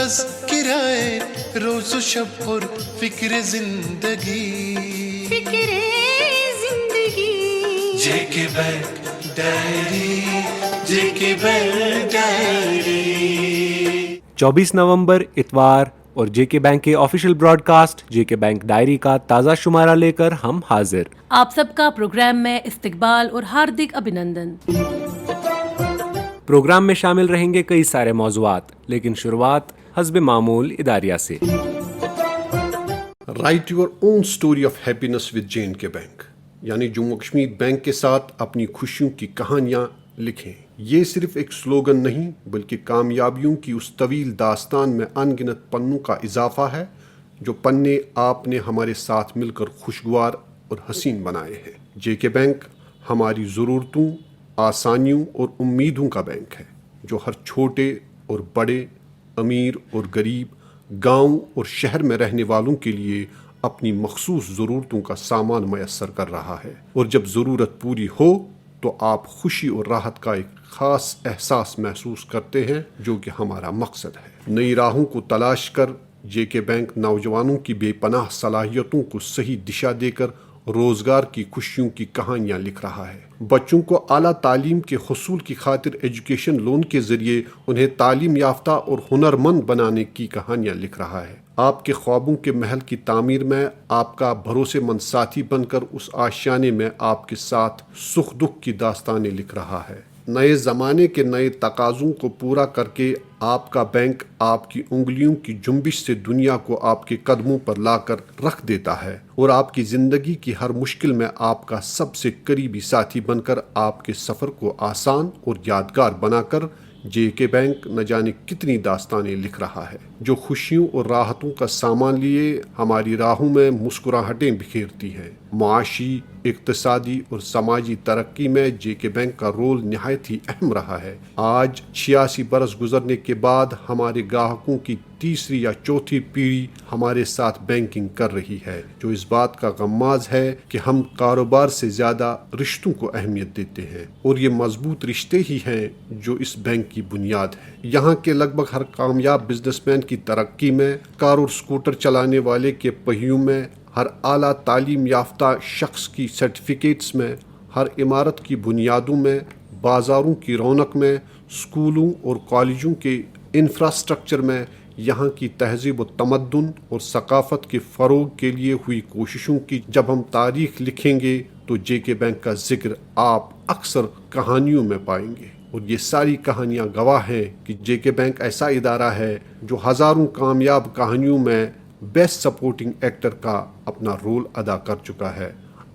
تذکرائے روز و شب اور فکر زندگی جے کے بینک ڈائری، جے کے بینک ڈائری۔ 24 نومبر اتوار اور جے کے بینک کے آفیشیل براڈ کاسٹ جے کے بینک ڈائری کا تازہ شمارہ لے کر ہم حاضر۔ آپ سب کا پروگرام میں استقبال اور ہاردک ابھینندن۔ پروگرام میں شامل رہیں گے کئی سارے موضوعات، لیکن شروعات حسب معمول اداریہ سے۔ Write your own story of happiness with JNK bank, یعنی جموں کشمیر بینک کے ساتھ اپنی خوشیوں کی کہانیاں لکھیں۔ یہ صرف ایک سلوگن نہیں بلکہ کامیابیوں کی اس طویل داستان میں ان گنت پنوں کا اضافہ ہے جو پنے آپ نے ہمارے ساتھ مل کر خوشگوار اور حسین بنائے ہیں۔ JK بینک ہماری ضرورتوں، آسانیوں اور امیدوں کا بینک ہے جو ہر چھوٹے اور بڑے، امیر اور غریب، گاؤں اور شہر میں رہنے والوں کے لیے اپنی مخصوص ضرورتوں کا سامان میسر کر رہا ہے، اور جب ضرورت پوری ہو تو آپ خوشی اور راحت کا ایک خاص احساس محسوس کرتے ہیں جو کہ ہمارا مقصد ہے۔ نئی راہوں کو تلاش کر JK بینک نوجوانوں کی بے پناہ صلاحیتوں کو صحیح دشا دے کر روزگار کی خوشیوں کی کہانیاں لکھ رہا ہے۔ بچوں کو اعلیٰ تعلیم کے حصول کی خاطر ایجوکیشن لون کے ذریعے انہیں تعلیم یافتہ اور ہنرمند بنانے کی کہانیاں لکھ رہا ہے۔ آپ کے خوابوں کے محل کی تعمیر میں آپ کا بھروسے مند ساتھی بن کر اس آشیانے میں آپ کے ساتھ سکھ دکھ کی داستانیں لکھ رہا ہے۔ نئے زمانے کے نئے تقاضوں کو پورا کر کے آپ کا بینک آپ کی انگلیوں کی جنبش سے دنیا کو آپ کے قدموں پر لا کر رکھ دیتا ہے، اور آپ کی زندگی کی ہر مشکل میں آپ کا سب سے قریبی ساتھی بن کر آپ کے سفر کو آسان اور یادگار بنا کر JK بینک نہ جانے کتنی داستانیں لکھ رہا ہے جو خوشیوں اور راحتوں کا سامان لیے ہماری راہوں میں مسکراہٹیں بکھیرتی ہیں۔ معاشی، اقتصادی اور سماجی ترقی میں JK بینک کا رول نہایت ہی اہم رہا ہے۔ آج 86 برس گزرنے کے بعد ہمارے گاہکوں کی تیسری یا چوتھی پیڑھی ہمارے ساتھ بینکنگ کر رہی ہے، جو اس بات کا غماز ہے کہ ہم کاروبار سے زیادہ رشتوں کو اہمیت دیتے ہیں، اور یہ مضبوط رشتے ہی ہیں جو اس بینک کی بنیاد ہے۔ یہاں کے لگ بھگ ہر کامیاب بزنس مین کی ترقی میں، کار اور اسکوٹر چلانے والے کے پہیوں میں، ہر اعلیٰ تعلیم یافتہ شخص کی سرٹیفکیٹس میں، ہر عمارت کی بنیادوں میں، بازاروں کی رونق میں، اسکولوں اور کالجوں کے انفراسٹرکچر میں، یہاں کی تہذیب و تمدن اور ثقافت کے فروغ کے لیے ہوئی کوششوں کی جب ہم تاریخ لکھیں گے تو JK بینک کا ذکر آپ اکثر کہانیوں میں پائیں گے، اور یہ ساری کہانیاں گواہ ہیں کہ JK بینک ایسا ادارہ ہے جو ہزاروں کامیاب کہانیوں میں بیسٹ سپورٹنگ ایکٹر کا اپنا رول ادا کر چکا ہے۔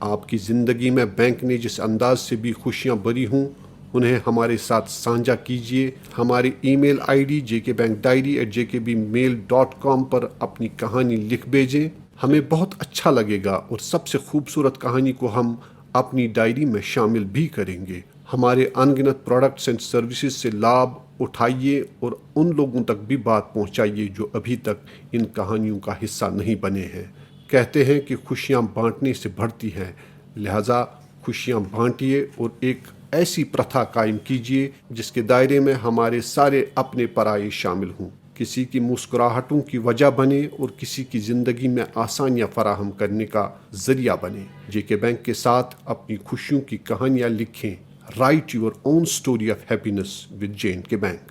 آپ کی زندگی میں بینک نے جس انداز سے بھی خوشیاں بری ہوں انہیں ہمارے ساتھ سانجھا کیجیے۔ ہماری ای میل ID jkbankdiary@jkbmail.com پر اپنی کہانی لکھ بھیجیں۔ ہمیں بہت اچھا لگے گا، اور سب سے خوبصورت کہانی کو ہم اپنی ڈائری میں شامل بھی کریں گے۔ ہمارے ان گنت پروڈکٹس اینڈ سروسز سے لابھ اٹھائیے اور ان لوگوں تک بھی بات پہنچائیے جو ابھی تک ان کہانیوں کا حصہ نہیں بنے ہیں۔ کہتے ہیں کہ خوشیاں بانٹنے سے بڑھتی ہیں، لہذا خوشیاں بانٹیے اور ایک ایسی پرتھا قائم کیجیے جس کے دائرے میں ہمارے سارے اپنے پرائے شامل ہوں، کسی کی مسکراہٹوں کی وجہ بنے اور کسی کی زندگی میں آسانیاں فراہم کرنے کا ذریعہ بنے۔ JK بینک کے ساتھ اپنی خوشیوں کی کہانیاں لکھیں۔ Write your own story of happiness with JNK bank.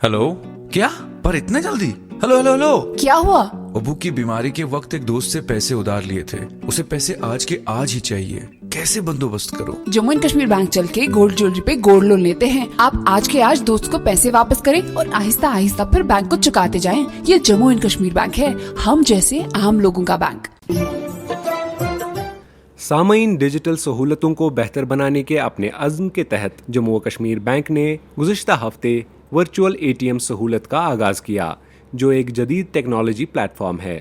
Hello, کیا پر اتنے جلدی؟ ہلو ہلو ہلو، کیا ہوا؟ ابو کی بیماری کے وقت ایک دوست سے پیسے ادھار لیے تھے، اسے پیسے آج کے آج ہی چاہیے، کیسے بندوبست کرو؟ جموں اینڈ کشمیر بینک چل کے گولڈ جویلری پہ گولڈ لون لیتے ہیں۔ آپ آج کے آج دوست کو پیسے واپس کریں اور آہستہ آہستہ پھر بینک کو چکاتے جائیں۔ یہ جموں اینڈ کشمیر بینک ہے، ہم جیسے عام لوگوں کا بینک۔ سامعین، ڈیجیٹل سہولتوں کو بہتر بنانے کے اپنے عزم کے تحت جموں و کشمیر بینک نے گزشتہ ہفتے ورچوئل ATM سہولت کا آغاز کیا، جو ایک جدید ٹیکنالوجی پلیٹ فارم ہے۔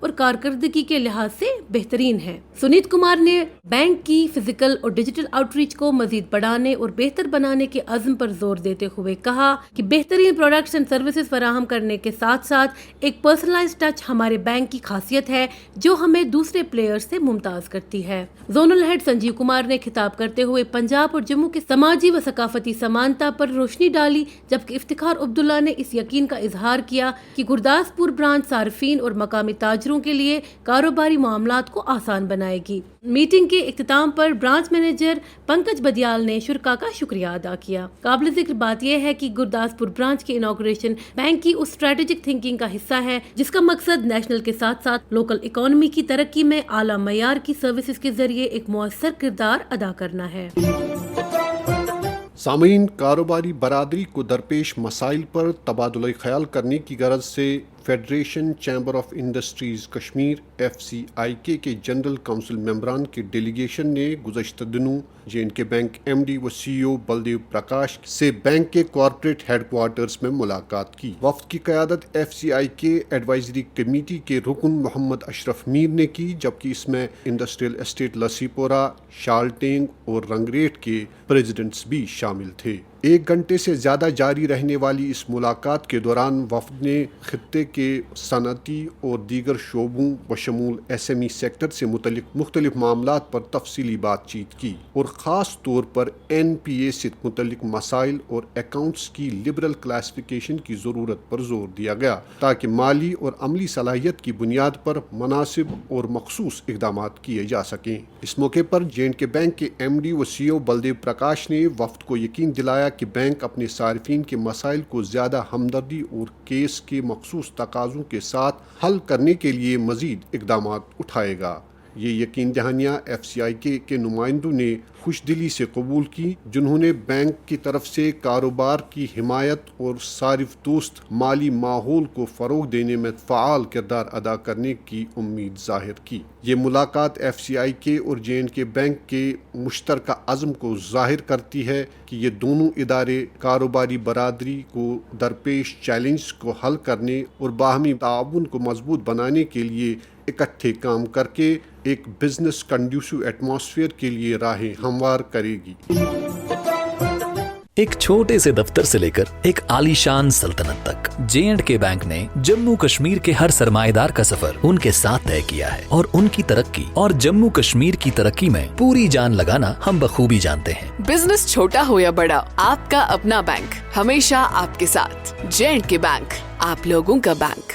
اور کارکردگی کے لحاظ سے بہترین ہے۔ سنیت کمار نے بینک کی فزیکل اور ڈیجیٹل آؤٹ ریچ کو مزید بڑھانے اور بہتر بنانے کے عزم پر زور دیتے ہوئے کہا کہ بہترین پروڈکٹس اینڈ سروسز فراہم کرنے کے ساتھ ساتھ ایک پرسنلائز ٹچ ہمارے بینک کی خاصیت ہے جو ہمیں دوسرے پلیئر سے ممتاز کرتی ہے۔ زونل ہیڈ سنجیو کمار نے خطاب کرتے ہوئے پنجاب اور جموں کے سماجی و ثقافتی سمانتا پر روشنی ڈالی، جبکہ افتخار عبداللہ نے اس یقین کا اظہار کیا کہ گرداسپور برانچ صارفین اور مقامی تاجروں کے لیے کاروباری معاملات کو آسان بنائے گی۔ میٹنگ کے اختتام پر برانچ مینیجر پنکج بدیال نے شرکا کا شکریہ ادا کیا۔ قابل ذکر بات یہ ہے کہ گرداسپور برانچ کی انوگریشن بینک کی اس اسٹریٹجک تھنکنگ کا حصہ ہے جس کا مقصد نیشنل کے ساتھ ساتھ لوکل اکانومی کی ترقی میں اعلیٰ معیار کی سروسز کے ذریعے ایک مؤثر کردار ادا کرنا ہے۔ سامعین، کاروباری برادری کو درپیش مسائل پر تبادلہ خیال کرنے کی غرض سے federation chamber of industries Kashmir FCIK کے جنرل کونسل ممبران کی ڈیلیگیشن نے گزشتہ دنوں J&K بینک MD و CEO بلدیو پرکاش سے بینک کے کارپوریٹ ہیڈ کوارٹرز میں ملاقات کی۔ وفد کی قیادت FCIK ایڈوائزری کمیٹی کے رکن محمد اشرف میر نے کی، جبکہ اس میں انڈسٹریل اسٹیٹ لسی پورہ، شالٹینگ اور رنگریٹ کے پریزیڈنٹس بھی شامل تھے۔ 1 گھنٹے سے زیادہ جاری رہنے والی اس ملاقات کے دوران وفد نے خطے کے صنعتی اور دیگر شعبوں بشمول SME سیکٹر سے متعلق مختلف معاملات پر تفصیلی بات چیت کی اور خاص طور پر NPA سے متعلق مسائل اور اکاؤنٹس کی لبرل کلاسیفیکیشن کی ضرورت پر زور دیا گیا تاکہ مالی اور عملی صلاحیت کی بنیاد پر مناسب اور مخصوص اقدامات کیے جا سکیں۔ اس موقع پر J&K بینک کے MD و CEO بلدیو پرکاش نے وفد کو یقین دلایا کہ بینک اپنے صارفین کے مسائل کو زیادہ ہمدردی اور کیس کے مخصوص تقاضوں کے ساتھ حل کرنے کے لیے مزید اقدامات اٹھائے گا۔ یہ یقین دہانیاں FCIK کے نمائندوں نے خوش دلی سے قبول کی، جنہوں نے بینک کی طرف سے کاروبار کی حمایت اور صارف دوست مالی ماحول کو فروغ دینے میں فعال کردار ادا کرنے کی امید ظاہر کی۔ یہ ملاقات FCIK اور J&K بینک کے مشترکہ عزم کو ظاہر کرتی ہے کہ یہ دونوں ادارے کاروباری برادری کو درپیش چیلنج کو حل کرنے اور باہمی تعاون کو مضبوط بنانے کے لیے اکٹھے کام کر کے ایک بزنس کنڈیوسو ایٹماسفیئر کے لیے راہیں ہموار کرے گی۔ ایک چھوٹے سے دفتر سے لے کر ایک عالیشان سلطنت تک J&K بینک نے جموں کشمیر کے ہر سرمایہ دار کا سفر ان کے ساتھ طے کیا ہے اور ان کی ترقی اور جموں کشمیر کی ترقی میں پوری جان لگانا ہم بخوبی جانتے ہیں۔ بزنس چھوٹا ہو یا بڑا، آپ کا اپنا بینک ہمیشہ آپ کے ساتھ۔ J&K بینک، آپ لوگوں کا بینک۔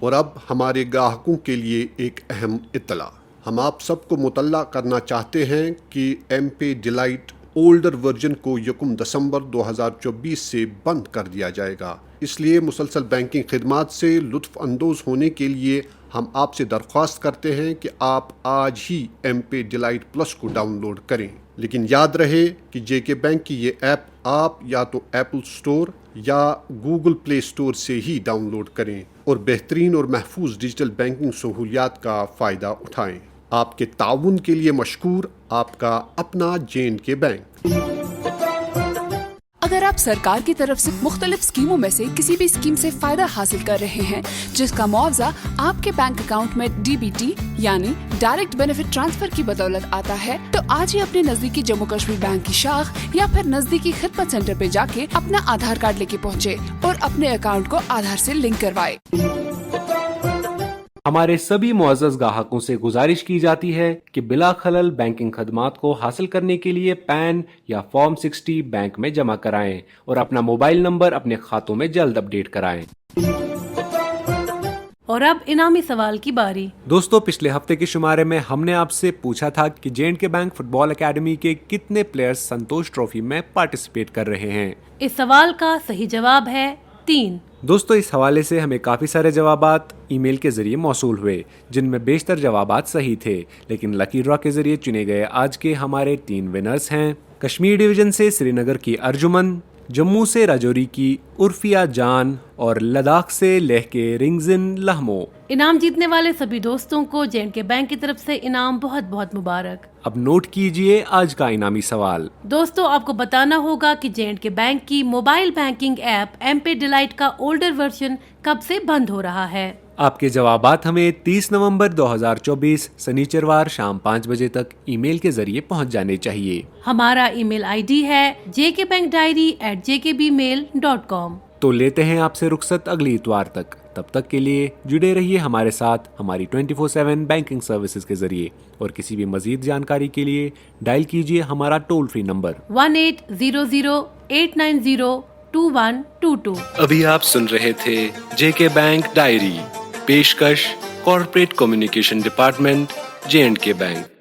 اور اب ہمارے گاہکوں کے لیے ایک اہم اطلاع، ہم آپ سب کو مطلع کرنا چاہتے ہیں کہ MP ڈیلائٹ اولڈر ورژن کو 1 دسمبر 2024 سے بند کر دیا جائے گا۔ اس لیے مسلسل بینکنگ خدمات سے لطف اندوز ہونے کے لیے ہم آپ سے درخواست کرتے ہیں کہ آپ آج ہی MP ڈیلائٹ پلس کو ڈاؤن لوڈ کریں، لیکن یاد رہے کہ JK بینک کی یہ ایپ آپ یا تو ایپل اسٹور یا گوگل پلے اسٹور سے ہی ڈاؤن لوڈ کریں اور بہترین اور محفوظ ڈیجیٹل بینکنگ سہولیات کا فائدہ اٹھائیں۔ آپ کے تعاون کے لیے مشکور، آپ کا اپنا J&K بینک۔ اگر آپ سرکار کی طرف سے مختلف اسکیموں میں سے کسی بھی اسکیم سے فائدہ حاصل کر رہے ہیں جس کا معاوضہ آپ کے بینک اکاؤنٹ میں DBT یعنی ڈائریکٹ بینیفٹ ٹرانسفر کی بدولت آتا ہے، تو آج ہی اپنے نزدیکی جموں کشمیر بینک کی شاخ یا پھر نزدیکی خدمت سینٹر پہ جا کے اپنا آدھار کارڈ لے کے پہنچے اور اپنے اکاؤنٹ کو آدھار سے لنک کروائے۔ ہمارے سبھی معزز گاہکوں سے گزارش کی جاتی ہے کہ بلا خلل بینکنگ خدمات کو حاصل کرنے کے لیے پین یا فارم 60 بینک میں جمع کرائیں اور اپنا موبائل نمبر اپنے کھاتوں میں جلد اپڈیٹ کرائیں۔ اور اب انعامی سوال کی باری۔ دوستو، پچھلے ہفتے کے شمارے میں ہم نے آپ سے پوچھا تھا کہ J&K بینک فٹ بال اکیڈمی کے کتنے پلیئرز سنتوش ٹرافی میں پارٹیسپیٹ کر رہے ہیں۔ اس سوال کا صحیح جواب ہے 3۔ دوستو، اس حوالے سے ہمیں کافی سارے جوابات ای میل کے ذریعے موصول ہوئے جن میں بیشتر جوابات صحیح تھے، لیکن لکی ڈرا کے ذریعے چنے گئے آج کے ہمارے 3 ونرز ہیں۔ کشمیر ڈویژن سے سری نگر کی ارجمن، جموں سے راجوری کی عرفیہ جان اور لداخ سے لیہ کے رنگزن لہمو۔ انعام جیتنے والے سبھی دوستوں کو J&K بینک کی طرف سے انعام بہت بہت مبارک۔ اب نوٹ کیجئے آج کا انعامی سوال۔ دوستو، آپ کو بتانا ہوگا کہ J&K بینک کی mobile banking app MP delight کا اولڈر ورژن کب سے بند ہو رہا ہے۔ آپ کے جوابات ہمیں 30 نومبر 2024 سنیچروار شام 5 بجے تک ای میل کے ذریعے پہنچ جانے چاہیے۔ ہمارا ای میل آئی ڈی ہے jkbankdiary@jkbmail.com۔ تو لیتے ہیں آپ سے رخصت اگلی اتوار تک، تب تک کے لیے جڑے رہیے ہمارے ساتھ ہماری 24/7 بینکنگ سروسز کے ذریعے، اور کسی بھی مزید جانکاری کے لیے ڈائل کیجیے ہمارا ٹول فری نمبر 1800-890-2122۔ ابھی آپ سن رہے تھے جے کے بینک ڈائری، پیشکش corporate communication department, JK bank.